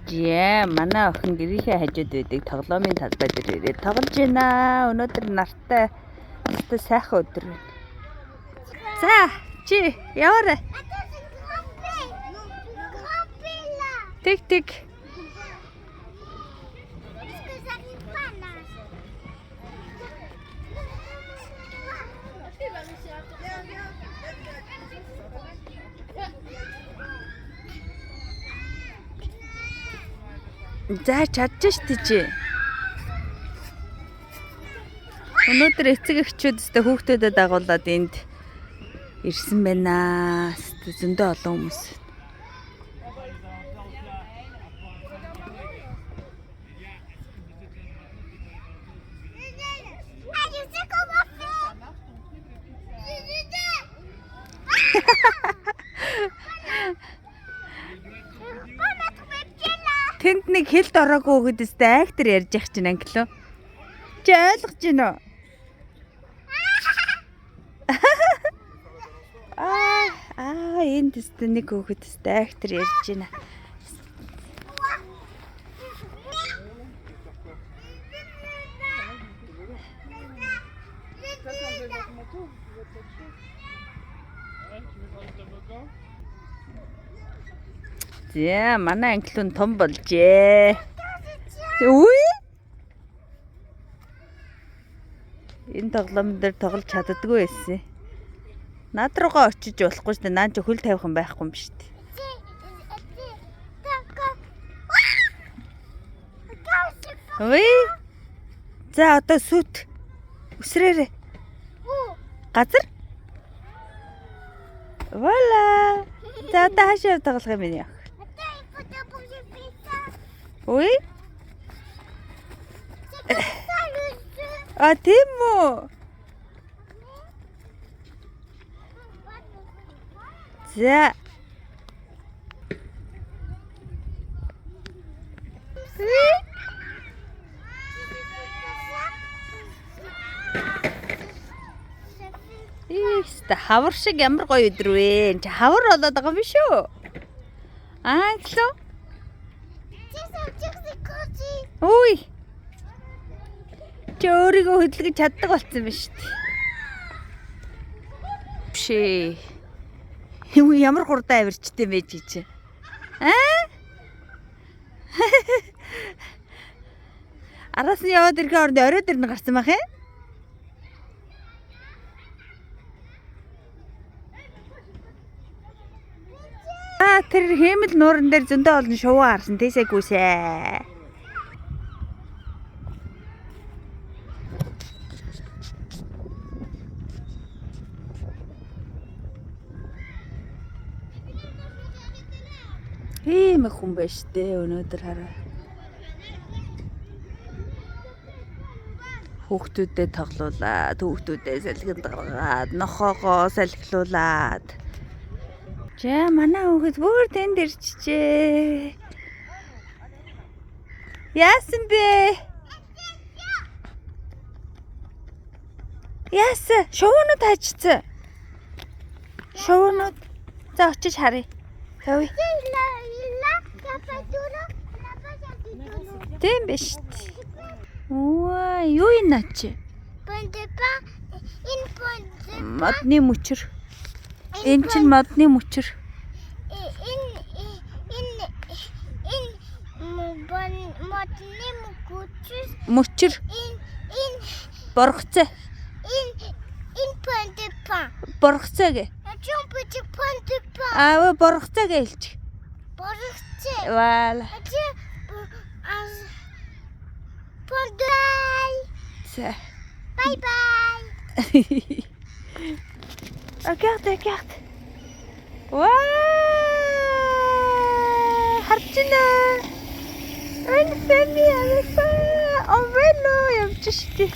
Жээ, манай охин гэрийнхээ хажууд байдаг тоглоомын талбай дээр ирээд тоглож байна. Өнөөдөр нартай сайхан өдөр байна. За, чи яваарай. Тэг. За чадчих штий чи. Өнөөдөр эцэг эхчүүд өстө хүүхдүүдэд дагуулад энд ирсэн байна. Зөндөө олон хүмүүс. Тэнд нэг хэлд ороогүй өгöd өстэй актер ярьж явах чинь англио. Чи ойлгож байна уу? Энд өстэй нэг өгöd өстэй актер ярьж байна. За, манай англиун том болжээ. Үгүй. Энэ тоглоом дээр тоглож чаддаггүй байсан. Над руугаа очиж болохгүй шүү дээ. Наа чи хөл тавих юм байхгүй юм шүү дээ. Үгүй. За, одоо сүт. Үсрээрээ. Газар? Вала. За, одоо хаашаа тоглох юм бэ? Ой? Тийм үү? За. Хавар шиг ямар гоё өдөр вэ? Чи хавар болоод байгаа юм биш үү? Англио. Ой. Чи өөрийгөө хөдөлгөж чаддаг болсон байна шүү дээ. Бшээ. Юу ямар хурдан авирчтэй байж чи. Араас нь яваад ирэхээр оройд оройд ирнэ гарсан байх юм. Тэр хэмэл нууран дээр зөндөө олон шувуу харсан. Тэсэггүйсэ. Ийм хүн байж тээ өнөөдөр хараа. Хүүхдүүдэд тоглуулаад, хүүхдүүдээ салхинд гаргаад, нохоогоо салхилуулаад. За, манай хүүхэд бүр тэнд ирчихжээ. Яасан бэ? Яасан? Шувуунууд хажицсан. Шувуунууд. За, очиж харъя. Хөөе. Тийм биш. Ой, юу энэ чи? Модны мөчр. Энэ чинь модны мөчр. Мөчр. Боргоцоо. Боргоцоо гэ. Боргоцоо гэлж. Боргоцоо. Вала. Bye bye. Regarde. Wow! Harjina. Une famille avec ça. En vélo, явчихжээ.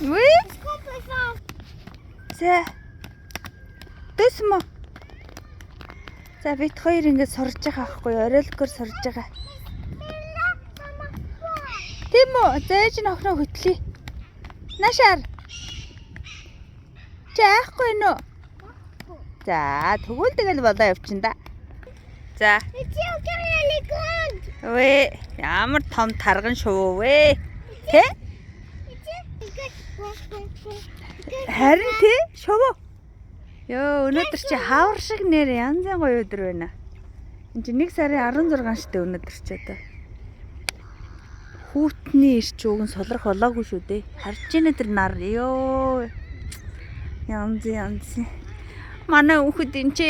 Oui? Qu'est-ce qu'on peut faire? За. Дэсмо. За бид хоёр ингэж сурж байгаа байхгүй юу? Оройлгоор сурж байгаа. Тийм үү? Зээж н охиноо хөтлөе. Нашаар. Яахгүй нөө. За тэгвэл тэгэл болоо явчихна да. За. Вэ ямар том тарган шувуу вэ? Тэ? Харин тэ шувуу. Йоо, өнөөдөр чи хавар шиг нэр янзын гоё өдөр байна. Энд чи 1 сарын 16 штэ өнөөдөр ч одоо. Хүүтний ирч уг нь солрох болоогүй шүү дээ. Харж ийнэ тэр нар. Йоо. Янз. Манай хүүхэд энэ чи